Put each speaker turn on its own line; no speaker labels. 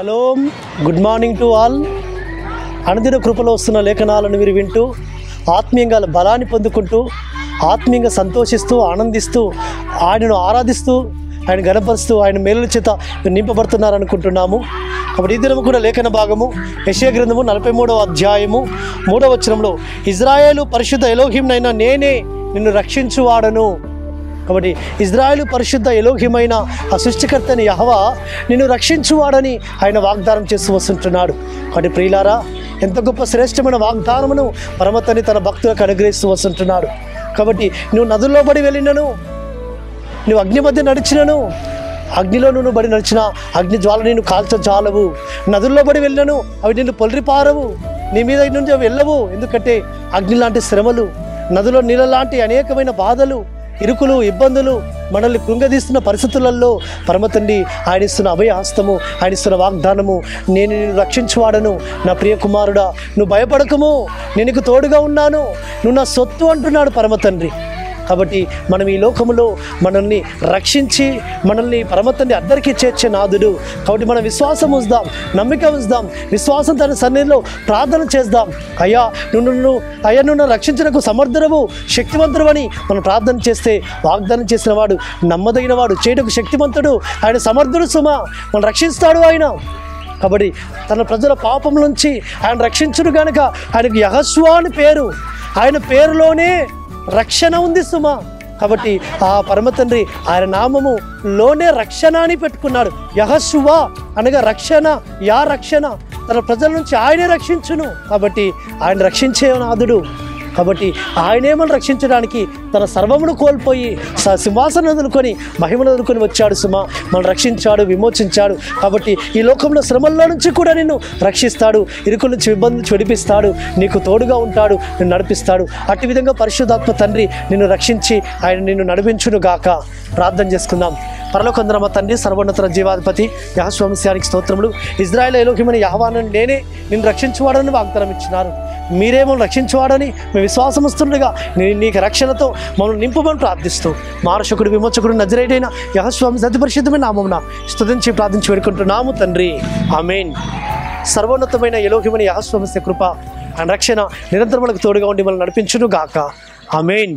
Shalom, good morning to all. అనుదిన కృపలో వస్తున్న లేఖనాలను మీరు వింటూ ఆత్మీయంగా బలాన్ని పొందుకుంటూ ఆత్మీయంగా సంతోషిస్తూ ఆనందిస్తూ ఆయనను ఆరాధిస్తూ ఆయన గణపరుస్తూ ఆయన మేలుల చేత నింపబడుతున్నారనుకుంటున్నాము. కాబట్టి ఈ దినము కూడా లేఖన భాగము యెషయా గ్రంథము 43వ అధ్యాయము 3వ వచనంలో, ఇజ్రాయేలు పరిశుద్ధ ఎలోహింనైన నేనే నిన్ను రక్షించువాడను. కాబట్టి ఇజ్రాయేలు పరిశుద్ధ ఎలోహిమైన ఆ సృష్టికర్తని యెహోవా నిన్ను రక్షించువాడని ఆయన వాగ్దానం చేస్తూ వస్తుంటున్నాడు. కాబట్టి ప్రియులారా, ఎంత గొప్ప శ్రేష్టమైన వాగ్దానమును పరమతని తన భక్తులకు అనుగ్రహిస్తూ వస్తుంటున్నాడు. కాబట్టి నువ్వు నదుల్లో బడి వెళ్ళినను, నువ్వు అగ్ని మధ్య నడిచినను, అగ్నిలో నువ్వు బడి నడిచిన అగ్ని జ్వాల నేను కాల్చజాలవు. నదుల్లో బడి వెళ్ళను, అవి నిన్ను పొలిరిపారవు, నీ మీద నుంచి అవి వెళ్ళవు. ఎందుకంటే అగ్ని లాంటి శ్రమలు, నదిలో నీళ్ళ లాంటి అనేకమైన బాధలు, ఇరుకులు, ఇబ్బందులు మనల్ని కృంగదీస్తున్న పరిస్థితులలో పరమతండ్రి ఆయన ఇస్తున్న అభయహస్తము, ఆయన ఇస్తున్న వాగ్దానము, నేను నిన్ను రక్షించువాడను. నా ప్రియ కుమారుడా, నువ్వు భయపడకము, నేను నీకు తోడుగా ఉన్నాను, నువ్వు నా సొత్తు అంటున్నాడు పరమతండ్రి. కాబట్టి మనం ఈ లోకములో మనల్ని రక్షించి మనల్ని పరమతండ్రి అందరికీ చేర్చే నాదుడు. కాబట్టి మనం విశ్వాసం ఉంచుదాం, నమ్మిక ఉంచుదాం, విశ్వాసం తన సన్నిధిలో ప్రార్థన చేద్దాం. అయ్యా నువ్వు రక్షించడానికి సమర్థుడవు, శక్తివంతుడు అని మనం ప్రార్థన చేస్తే వాగ్దానం చేసిన వాడు నమ్మదగిన వాడు, చేయటకు శక్తివంతుడు, ఆయన సమర్థుడు సుమా, మనం రక్షిస్తాడు ఆయన. కాబట్టి తన ప్రజల పాపం నుంచి ఆయన రక్షించుడు కనుక ఆయనకు యెహోషువ అని పేరు. ఆయన పేరులోనే రక్షణ ఉంది సుమా. కాబట్టి ఆ పరమతండ్రి ఆయన నామములోనే రక్షణ అని పెట్టుకున్నాడు. యెహోషువ అనగా రక్షణ, యా రక్షణ, తన ప్రజల నుంచి ఆయనే రక్షించును. కాబట్టి ఆయన రక్షించే నాదుడు. కాబట్టి ఆయనేమని రక్షించడానికి తన సర్వమును కోల్పోయి సింహాసనం వదులుకొని మహిమను వదులుకొని వచ్చాడు సుమా. మనం రక్షించాడు, విమోచించాడు. కాబట్టి ఈ లోకంలో శ్రమల్లో నుంచి కూడా నిన్ను రక్షిస్తాడు, ఇరుకుల నుంచి ఇబ్బంది నుంచి విడిపిస్తాడు, నీకు తోడుగా ఉంటాడు, నిన్ను నడిపిస్తాడు. అట్టి విధంగా పరిశుద్ధాత్మ తండ్రి నిన్ను రక్షించి ఆయన నిన్ను నడిపించును గాక. ప్రార్థన చేసుకుందాం. పరలోకందర మా తండ్రి, సర్వోన్నత జీవాధిపతి యెహోషువ వంశానికి స్తోత్రములు. ఇజ్రాయేలు ఎలోహిమని యెహోవాను నేనే నిన్ను రక్షించువాడని వాగ్దానం ఇచ్చినారు. మీరేమో రక్షించువాడని మేము విశ్వాసముస్తుండగా నీకు రక్షణతో మమ్మల్ని నింపమని ప్రార్థిస్తూ మారశకుడు విమోచకుడు నజరేయుడైన యెహోషువ అతి పరిశుద్ధమైన నామమున స్తుతించి ప్రార్థించి వేడుకుంటున్నాము తండ్రి, ఆమేన్. సర్వోన్నతమైన ఎలోహిమని యెహోషువ కృప, ఆయన రక్షణ నిరంతరం మనకు తోడుగా ఉండి మనల్ని నడిపించును గాక. ఆమేన్.